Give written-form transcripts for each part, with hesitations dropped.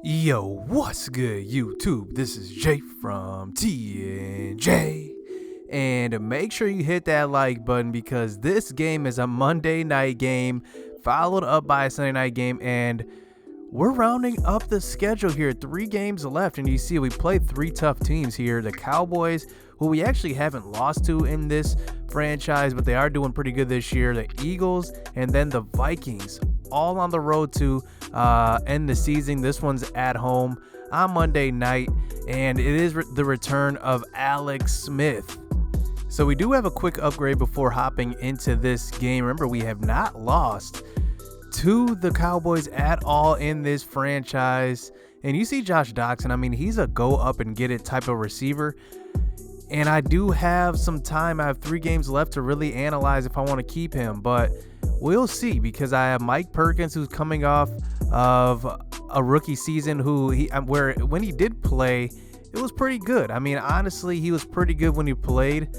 Yo, what's good, YouTube? This is Jay from TNJ. And make sure you hit that like button because this game is a Monday night game followed up by a Sunday night game. And we're rounding up the schedule here. 3 games left. And you see we played 3 tough teams here. The Cowboys, who we actually haven't lost to in this franchise, but they are doing pretty good this year. The Eagles and then the Vikings, all on the road to end the season. This one's at home on Monday night, and it is the return of Alex Smith. So we do have a quick upgrade before hopping into this game. Remember, we have not lost to the Cowboys at all in this franchise. And you see Josh Doctson, I mean, he's a go up and get it type of receiver. And I do have some time. I have 3 games left to really analyze if I want to keep him, but we'll see, because I have Mike Perkins, who's coming off of a rookie season, where when he did play, it was pretty good. I mean, honestly, he was pretty good when he played,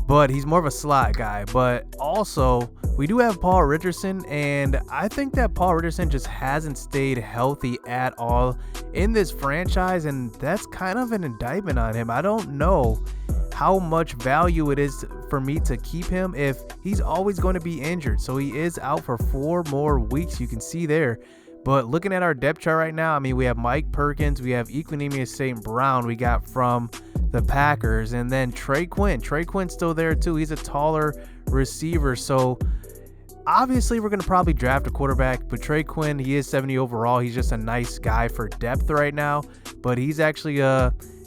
but he's more of a slot guy. But also, we do have Paul Richardson, and I think that Paul Richardson just hasn't stayed healthy at all in this franchise, and that's kind of an indictment on him. I don't know how much value it is for me to keep him if he's always going to be injured. So he is out for 4 more weeks, you can see there. But looking at our depth chart right now, I mean, we have Mike Perkins, we have Equanimeous St. Brown, we got from the Packers, and then Trey Quinn. Trey Quinn's still there too. He's a taller receiver, so obviously we're going to probably draft a quarterback, but Trey Quinn, he is 70 overall. He's just a nice guy for depth right now, but he's actually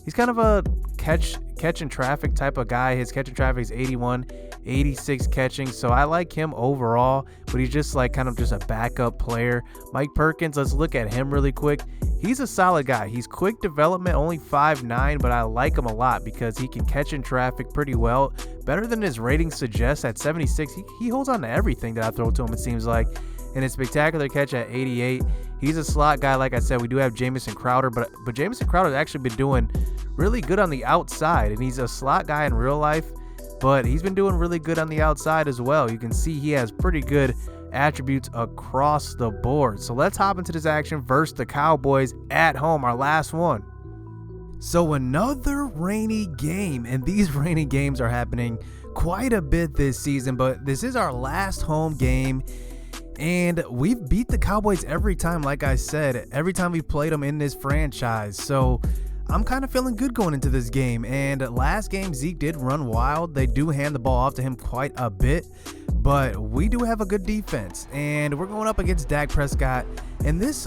he's kind of a catch and traffic type of guy. His catch and traffic is 81, 86 catching, so I like him overall, but he's just like kind of just a backup player. Mike Perkins, let's look at him really quick. He's a solid guy. He's quick development, only 5'9", but I like him a lot because he can catch in traffic pretty well, better than his rating suggests. At 76, he holds on to everything that I throw to him, it seems like. And a spectacular catch at 88. He's a slot guy. Like I said, we do have Jamison Crowder, but Jamison Crowder has actually been doing really good on the outside, and he's a slot guy in real life, but he's been doing really good on the outside as well. You can see he has pretty good attributes across the board. So let's hop into this action versus the Cowboys at home, our last one. So another rainy game, and these rainy games are happening quite a bit this season, but this is our last home game. And we've beat the Cowboys every time, like I said, every time we played them in this franchise. So I'm kind of feeling good going into this game. And last game, Zeke did run wild. They do hand the ball off to him quite a bit, but we do have a good defense. And we're going up against Dak Prescott. And this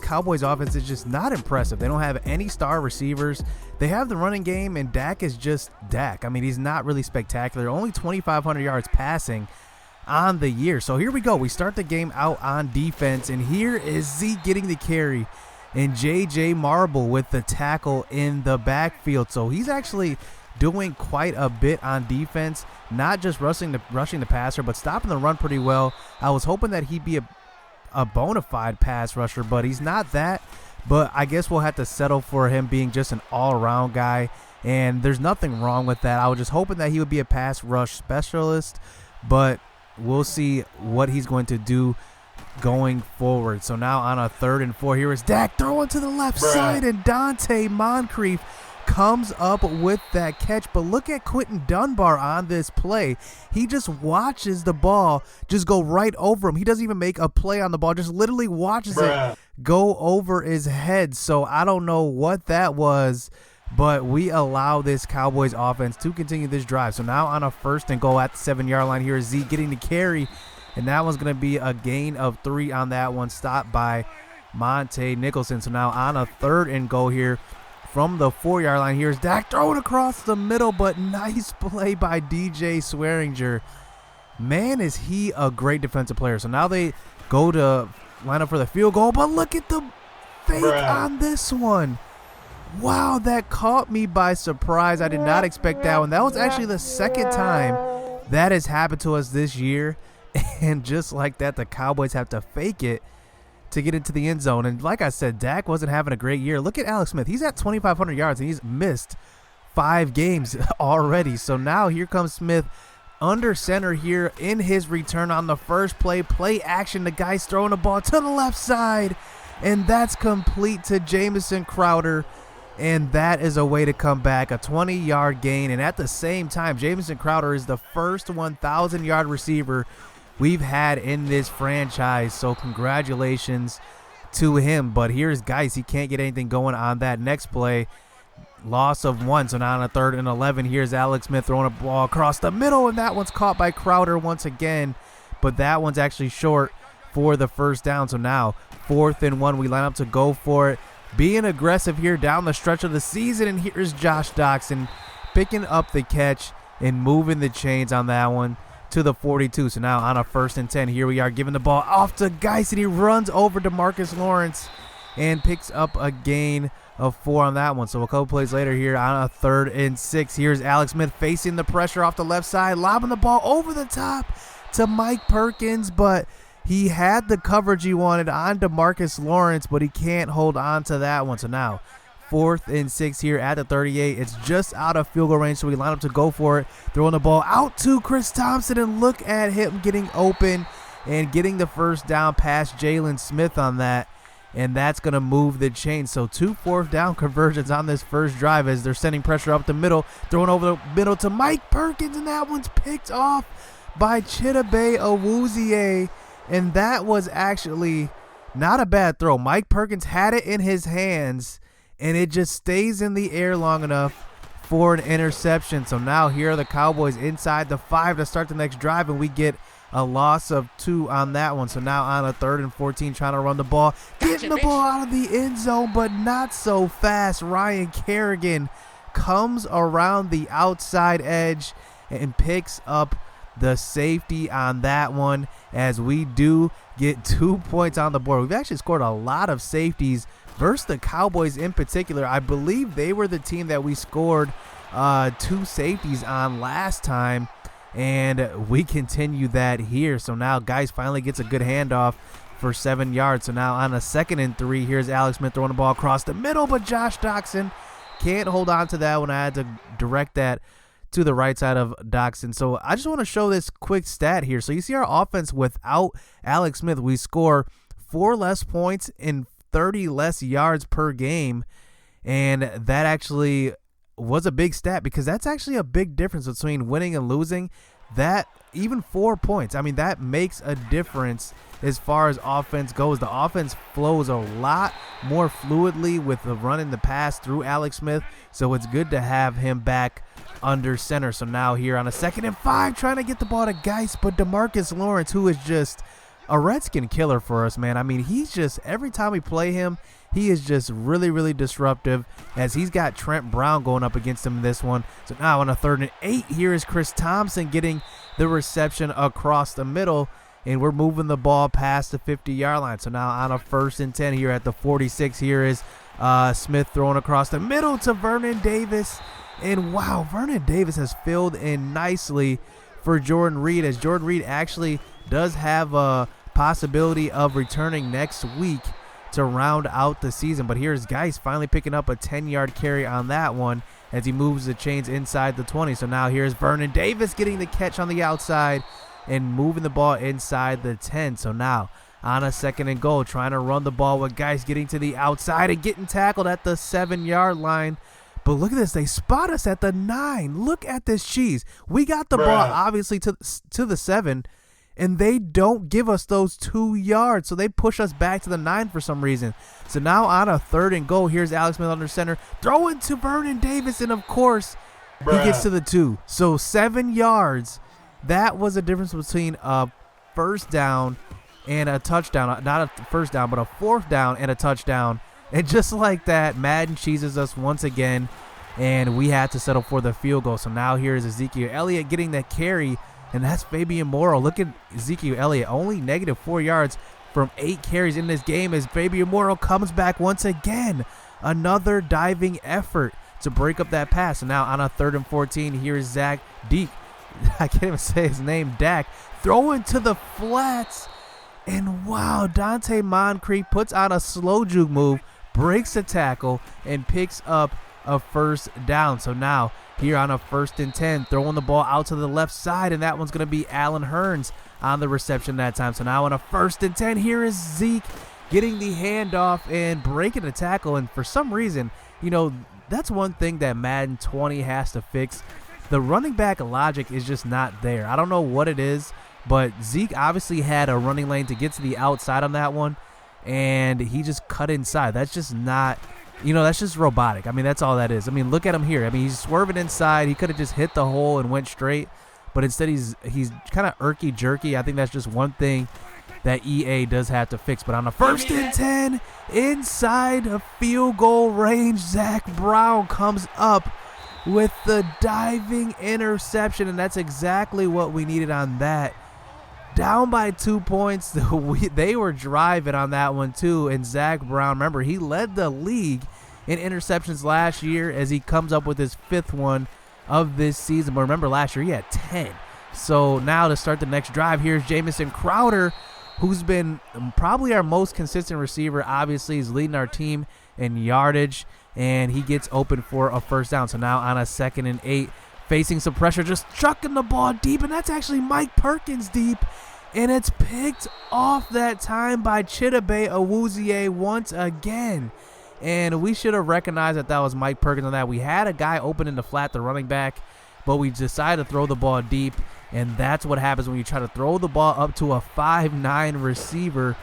Cowboys offense is just not impressive. They don't have any star receivers. They have the running game, and Dak is just Dak. I mean, he's not really spectacular. Only 2,500 yards passing on the year. So here we go. We start the game out on defense, and here is Zeke getting the carry, and JJ Marble with the tackle in the backfield. So he's actually doing quite a bit on defense, not just rushing the passer, but stopping the run pretty well. I was hoping that he'd be a bona fide pass rusher, but he's not that. But I guess we'll have to settle for him being just an all-around guy, and there's nothing wrong with that. I was just hoping that he would be a pass rush specialist, but we'll see what he's going to do going forward. So now on a 3rd and 4, here is Dak throwing to the left side, and Dante Moncrief comes up with that catch. But look at Quentin Dunbar on this play. He just watches the ball just go right over him. He doesn't even make a play on the ball, just literally watches it go over his head. So I don't know what that was, but we allow this Cowboys offense to continue this drive. So now on a 1st and goal at the 7-yard line, here is Zeke getting the carry, and that one's going to be a gain of 3 on that one, stopped by Monte Nicholson. So now on a 3rd and goal here from the 4-yard line, here's Dak throwing across the middle, but nice play by DJ Swearinger. Man, is he a great defensive player. So now they go to line up for the field goal, but look at the fake on this one. Wow, that caught me by surprise. I did not expect that one. That was actually the 2nd time that has happened to us this year. And just like that, the Cowboys have to fake it to get into the end zone. And like I said, Dak wasn't having a great year. Look at Alex Smith. He's at 2,500 yards, and he's missed 5 games already. So now here comes Smith under center here in his return on the first play. Play action. The guy's throwing the ball to the left side. and that's complete to Jamison Crowder. And that is a way to come back, a 20-yard gain. And at the same time, Jamison Crowder is the first 1,000-yard receiver we've had in this franchise. So congratulations to him. But here's Geis. He can't get anything going on that next play. Loss of 1. So now on a 3rd and 11, here's Alex Smith throwing a ball across the middle. And that one's caught by Crowder once again. But that one's actually short for the first down. So now 4th and 1. We line up to go for it. Being aggressive here down the stretch of the season, and here's Josh Doctson picking up the catch and moving the chains on that one to the 42. So now on a 1st and 10, here we are giving the ball off to Geis, and he runs over to Marcus Lawrence and picks up a gain of 4 on that one. So a couple plays later here on a 3rd and 6, here's Alex Smith facing the pressure off the left side, lobbing the ball over the top to Mike Perkins, but he had the coverage he wanted on DeMarcus Lawrence, but he can't hold on to that one. So now 4th and 6 here at the 38. It's just out of field goal range, so we line up to go for it. Throwing the ball out to Chris Thompson, and look at him getting open and getting the first down past Jalen Smith on that. And that's going to move the chain. So 2 4th down conversions on this first drive as they're sending pressure up the middle. Throwing over the middle to Mike Perkins, and that one's picked off by Chidobe Awuzie. And that was actually not a bad throw. Mike Perkins had it in his hands, and it just stays in the air long enough for an interception. So now here are the Cowboys inside the 5 to start the next drive, and we get a loss of 2 on that one. So now on a 3rd and 14, trying to run the ball, getting the ball out of the end zone, but not so fast. Ryan Kerrigan comes around the outside edge and picks up the safety on that one, as we do get 2 points on the board. We've actually scored a lot of safeties versus the Cowboys in particular. I believe they were the team that we scored 2 safeties on last time, and we continue that here. So now Geis finally gets a good handoff for 7 yards. So now on a 2nd and 3, here's Alex Smith throwing the ball across the middle, but Josh Doctson can't hold on to that one. I had to direct that to the right side of Doctson. So I just want to show this quick stat here. So you see our offense without Alex Smith, we score 4 less points and 30 less yards per game. And that actually was a big stat, because that's actually a big difference between winning and losing. That even 4 points, I mean, that makes a difference as far as offense goes. The offense flows a lot more fluidly with the run and the pass through Alex Smith. So it's good to have him back under center. So now here on a 2nd and 5, trying to get the ball to Geis, but DeMarcus Lawrence, who is just a Redskin killer for us, man. I mean, he's just, every time we play him, he is just really, really disruptive, as he's got Trent Brown going up against him in this one. So now on a 3rd and 8, here is Chris Thompson getting the reception across the middle, and we're moving the ball past the 50-yard line. So now on a 1st and 10 here at the 46, here is Smith throwing across the middle to Vernon Davis. And wow, Vernon Davis has filled in nicely for Jordan Reed, as Jordan Reed actually does have a possibility of returning next week to round out the season. But here's Geis finally picking up a 10-yard carry on that one as he moves the chains inside the 20. So now here's Vernon Davis getting the catch on the outside and moving the ball inside the 10. So now on a 2nd and goal, trying to run the ball with Geis getting to the outside and getting tackled at the 7-yard line. But look at this. They spot us at the 9. Look at this cheese. We got the ball, obviously, to the 7, and they don't give us those 2 yards. So they push us back to the 9 for some reason. So now on a 3rd and goal, here's Alex Smith under center, throwing to Vernon Davis, and, of course, he gets to the 2. So 7 yards. That was a difference between a first down and a touchdown. Not a first down, but a 4th down and a touchdown. And just like that, Madden cheeses us once again, and we had to settle for the field goal. So now here's Ezekiel Elliott getting that carry, and that's Fabian Morrow. Look at Ezekiel Elliott, only -4 yards from 8 carries in this game, as Fabian Morrow comes back once again. Another diving effort to break up that pass. And now on a 3rd and 14, here's Zach Deek. I can't even say his name, Dak, throwing to the flats. And wow, Dante Moncrief puts on a slow juke move, breaks a tackle, and picks up a first down. So now here on a 1st and 10, throwing the ball out to the left side, and that one's going to be Allen Hurns on the reception that time. So now on a 1st and 10, here is Zeke getting the handoff and breaking the tackle. And for some reason, you know, that's one thing that Madden 20 has to fix. The running back logic is just not there. I don't know what it is, but Zeke obviously had a running lane to get to the outside on that one, and he just cut inside. That's just not, you know, that's just robotic. I mean, that's all that is. I mean, look at him here. I mean, he's swerving inside. He could have just hit the hole and went straight, but instead he's kind of irky-jerky. I think that's just one thing that EA does have to fix. But on the 1st and 10, inside of field goal range, Zach Brown comes up with the diving interception, and that's exactly what we needed on that. Down by 2 points. They were driving on that one too, and Zach Brown, remember, he led the league in interceptions last year as he comes up with his 5th one of this season. But remember, last year he had 10. So now to start the next drive, here's Jamison Crowder, who's been probably our most consistent receiver. Obviously, he's leading our team in yardage, and he gets open for a 1st down. So now on a 2nd and 8, facing some pressure, just chucking the ball deep, and that's actually Mike Perkins deep, and it's picked off that time by Chidobe Awuzie once again. And we should have recognized that was Mike Perkins on that. We had a guy open in the flat, the running back, but we decided to throw the ball deep, and that's what happens when you try to throw the ball up to a 5'9" receiver,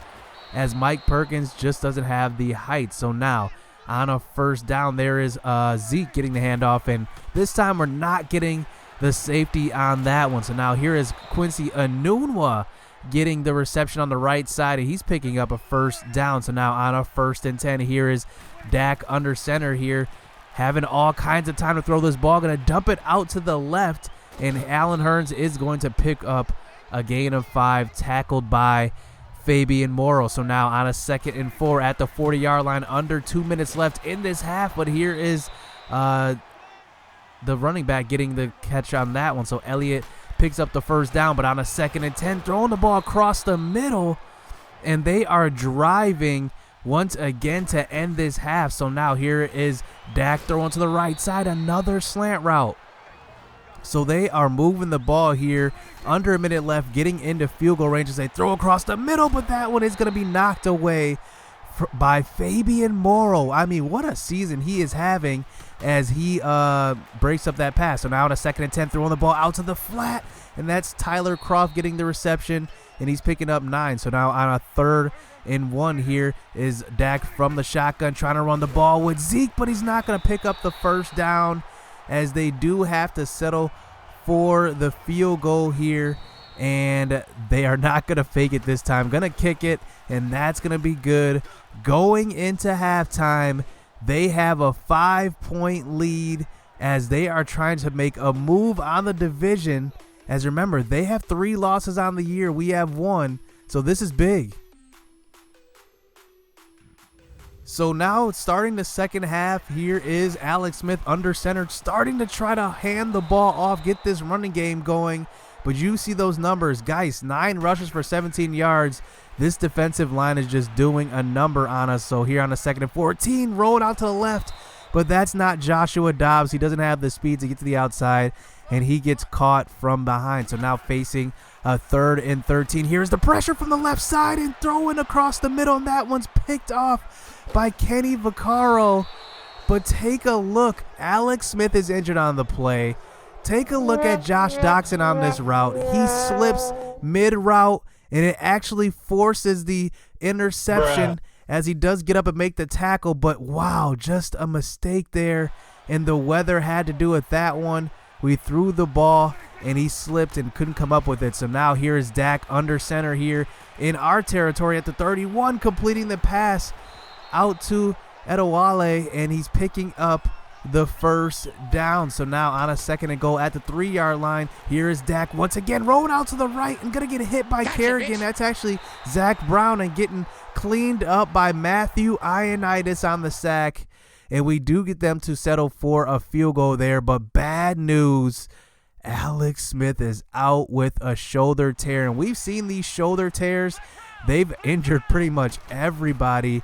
as Mike Perkins just doesn't have the height. So now on a 1st down, there is Zeke getting the handoff, and this time we're not getting the safety on that one. So now here is Quincy Enunwa getting the reception on the right side, and he's picking up a 1st down. So now on a 1st and 10, here is Dak under center here, having all kinds of time to throw this ball, going to dump it out to the left, and Allen Hurns is going to pick up a gain of 5, tackled by Fabian Morrow. So now on a 2nd and 4 at the 40-yard line, under 2 minutes left in this half, but here is the running back getting the catch on that one. So Elliott picks up the 1st down, but on a 2nd and 10, throwing the ball across the middle, and they are driving once again to end this half. So now here is Dak throwing to the right side, another slant route. So they are moving the ball here, under a minute left, getting into field goal range as they throw across the middle, but that one is going to be knocked away by Fabian Morrow. I mean, what a season he is having as he breaks up that pass. So now on a 2nd and 10, throwing the ball out to the flat, and that's Tyler Croft getting the reception, and he's picking up 9. So now on a 3rd and 1 here is Dak from the shotgun trying to run the ball with Zeke, but he's not going to pick up the 1st down, as they do have to settle for the field goal here, and they are not going to fake it this time. Going to kick it, and that's going to be good. Going into halftime, they have a 5-point lead as they are trying to make a move on the division. As remember, they have 3 losses on the year. We have 1, so this is big. So now starting the 2nd half, here is Alex Smith under center, starting to try to hand the ball off, get this running game going. But you see those numbers, guys, 9 rushes for 17 yards. This defensive line is just doing a number on us. So here on the 2nd and 14, rolling out to the left, but that's not Joshua Dobbs. He doesn't have the speed to get to the outside, and he gets caught from behind. So now facing a 3rd and 13. Here's the pressure from the left side and throwing across the middle, and that one's picked off by Kenny Vaccaro. But take a look. Alex Smith is injured on the play. Take a look at Josh Doxson on this route. He slips mid-route, and it actually forces the interception as he does get up and make the tackle. But wow, just a mistake there, and the weather had to do with that one. We threw the ball, and he slipped and couldn't come up with it. So now here is Dak under center here in our territory at the 31, completing the pass out to Edewale, and he's picking up the 1st down. So now on a 2nd and goal at the 3-yard line, here is Dak once again rolling out to the right and going to get hit by Kerrigan. That's actually Zach Brown, and getting cleaned up by Matthew Ioannidis on the sack. And we do get them to settle for a field goal there, but bad news. Alex Smith is out with a shoulder tear, and we've seen these shoulder tears. They've injured pretty much everybody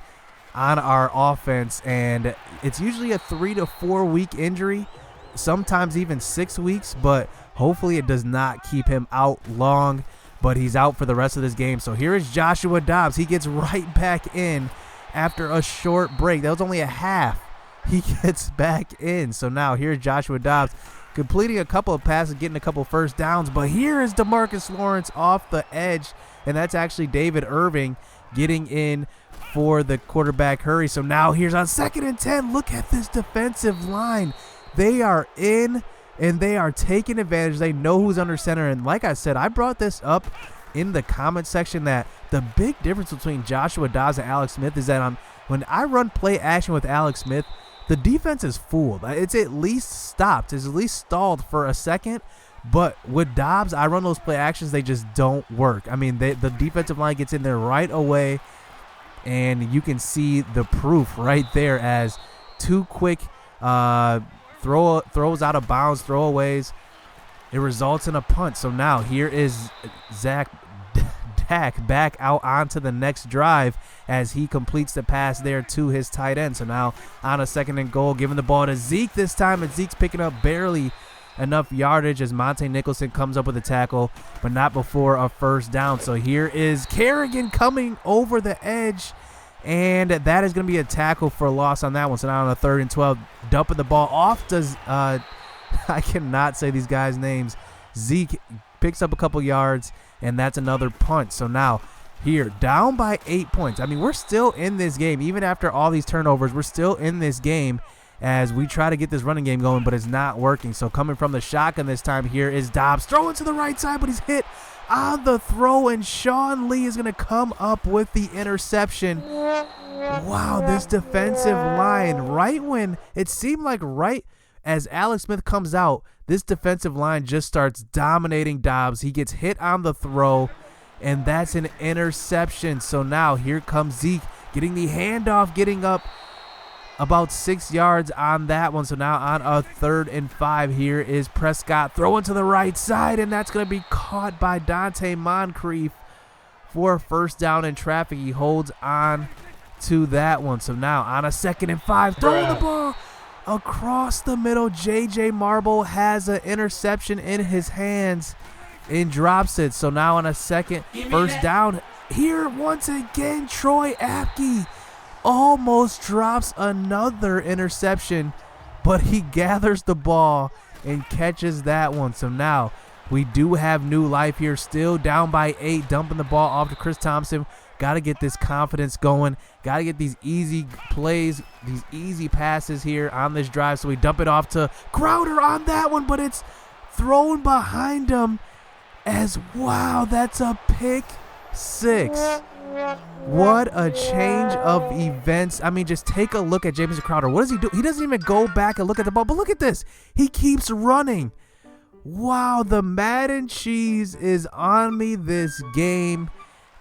on our offense, and it's usually a 3 to 4 week injury, sometimes even 6 weeks, but hopefully it does not keep him out long. but he's out for the rest of this game. So here is Joshua Dobbs. He gets right back in after a short break. That was only a half. He gets back in. So now here's Joshua Dobbs completing a couple of passes, getting a couple first downs. But here is DeMarcus Lawrence off the edge, and that's actually David Irving getting in for the quarterback hurry. So now here's on 2nd and 10. Look at this defensive line. They are in, and they are taking advantage. They know who's under center. And like I said, I brought this up in the comment section that the big difference between Joshua Dobbs and Alex Smith is that when I run play action with Alex Smith, the defense is fooled. It's at least stopped. It's at least stalled for a second. But with Dobbs, I run those play actions. They just don't work. I mean, the defensive line gets in there right away, and you can see the proof right there as 2 quick throws out of bounds, throwaways. It results in a punt. So now here is Dak back out onto the next drive as he completes the pass there to his tight end. So now on a 2nd and goal, giving the ball to Zeke this time, and Zeke's picking up barely enough yardage as Monte Nicholson comes up with a tackle, but not before a first down. So here is Kerrigan coming over the edge, and that is going to be a tackle for a loss on that one. So now on a 3rd and 12, dumping the ball off to I cannot say these guys' names. Zeke picks up a couple yards, and that's another punt. So now here, down by 8 points. I mean, we're still in this game. Even after all these turnovers, we're still in this game as we try to get this running game going, but it's not working. So coming from the shotgun this time, here is Dobbs throwing to the right side, but he's hit on the throw, and Sean Lee is going to come up with the interception. Wow, this defensive line, right when it seemed like right as Alex Smith comes out, this defensive line just starts dominating Dobbs. He gets hit on the throw, and that's an interception. So now here comes Zeke getting the handoff, getting up about 6 yards on that one. So now on a 3rd and 5, here is Prescott throwing to the right side, and that's going to be caught by Dante Moncrief for a first down in traffic. He holds on to that one. So now on a 2nd and 5, throwing the ball across the middle. J.J. Marble has an interception in his hands and drops it. So now on a first down, here once again, Troy Apke almost drops another interception, but he gathers the ball and catches that one. So now we do have new life here, still down by 8, dumping the ball off to Chris Thompson. Got to get this confidence going. Got to get these easy plays, these easy passes here on this drive. So we dump it off to Crowder on that one, but it's thrown behind him as, wow, that's a pick 6. What a change of events. I mean, just take a look at Jamison Crowder. What does he do? He doesn't even go back and look at the ball, but look at this. He keeps running. Wow, the Madden cheese is on me this game.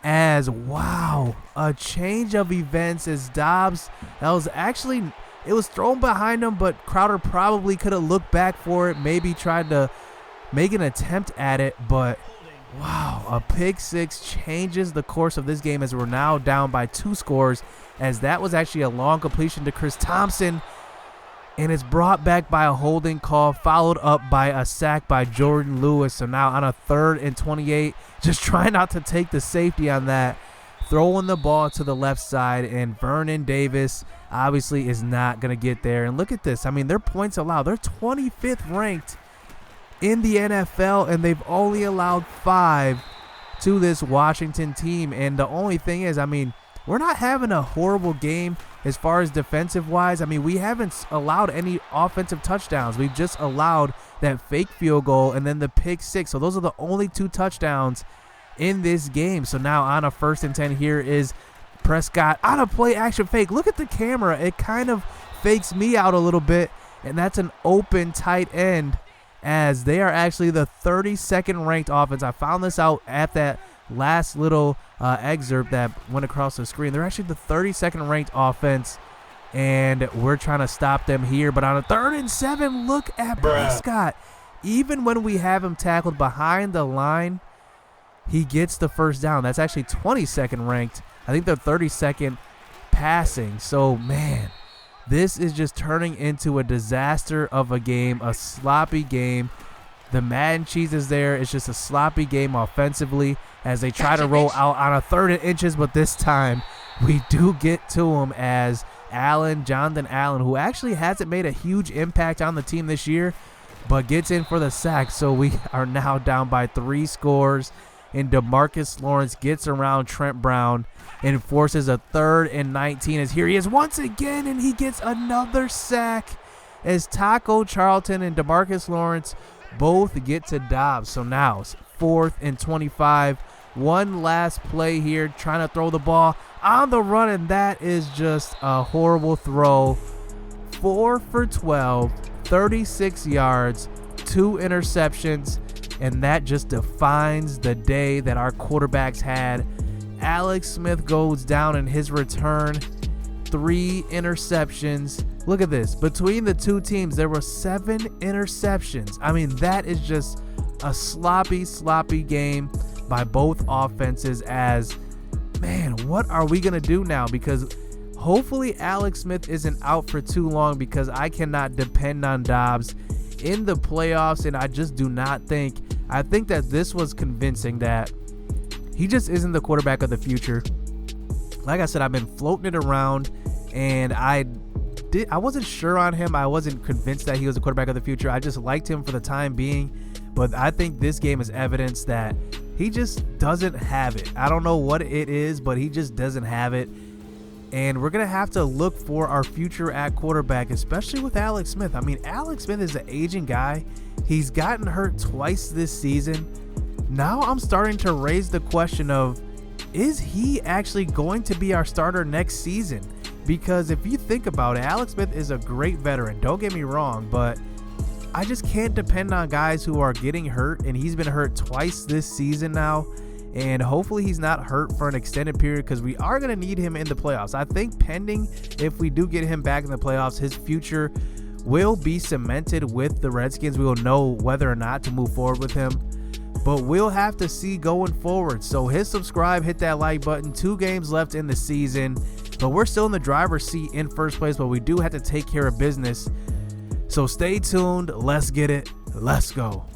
As, wow, a change of events as Dobbs, it was thrown behind him, but Crowder probably could have looked back for it, maybe tried to make an attempt at it, but wow, a pick 6 changes the course of this game as we're now down by 2 scores, as that was actually a long completion to Chris Thompson, and it's brought back by a holding call, followed up by a sack by Jordan Lewis. So now on a 3rd and 28, just trying not to take the safety on that, throwing the ball to the left side, and Vernon Davis obviously is not going to get there. And look at this. I mean, their points allowed. They're 25th ranked in the NFL, and they've only allowed 5 to this Washington team. And the only thing is, I mean, we're not having a horrible game as far as defensive-wise. I mean, we haven't allowed any offensive touchdowns. We've just allowed that fake field goal and then the pick 6. So those are the only 2 touchdowns in this game. So now on a 1st and 10, here is Prescott on a play action fake. Look at the camera. It kind of fakes me out a little bit, and that's an open tight end as they are actually the 32nd ranked offense. I found this out at that last little excerpt that went across the screen. They're actually the 32nd ranked offense, and we're trying to stop them here. But on a 3rd and 7, look at Prescott. Even when we have him tackled behind the line, he gets the first down. That's actually 22nd ranked. I think they're 32nd passing. So, man, this is just turning into a disaster of a game, a sloppy game. The Madden cheese is there. It's just a sloppy game offensively as they try to roll out on a 3rd and inches, but this time we do get to him as Jonathan Allen, who actually hasn't made a huge impact on the team this year, but gets in for the sack. So we are now down by 3 scores, and DeMarcus Lawrence gets around Trent Brown and forces a 3rd and 19 as here he is once again, and he gets another sack as Taco Charlton and DeMarcus Lawrence both get to Dobbs. So now it's 4th and 25. One last play here, trying to throw the ball on the run, and that is just a horrible throw. 4 for 12, 36 yards, 2 interceptions, and that just defines the day that our quarterbacks had. Alex Smith goes down in his return, 3 interceptions. Look at this. Between the two teams, there were 7 interceptions. I mean, that is just a sloppy game by both offenses as, man, what are we going to do now? Because hopefully Alex Smith isn't out for too long, because I cannot depend on Dobbs in the playoffs, and I just do not think. I think that this was convincing that he just isn't the quarterback of the future. Like I said, I've been floating it around, and I wasn't sure on him. I wasn't convinced that he was the quarterback of the future. I just liked him for the time being, but I think this game is evidence that he just doesn't have it. I don't know what it is, but he just doesn't have it. And we're going to have to look for our future at quarterback, especially with Alex Smith. I mean, Alex Smith is an aging guy. He's gotten hurt twice this season. Now I'm starting to raise the question of, is he actually going to be our starter next season? Because if you think about it, Alex Smith is a great veteran. Don't get me wrong, but I just can't depend on guys who are getting hurt, and he's been hurt twice this season now. And hopefully he's not hurt for an extended period, because we are going to need him in the playoffs. I think pending if we do get him back in the playoffs, his future will be cemented with the Redskins. We will know whether or not to move forward with him, but we'll have to see going forward. So hit subscribe, hit that like button. 2 games left in the season, but we're still in the driver's seat in first place, but we do have to take care of business. So stay tuned. Let's get it. Let's go.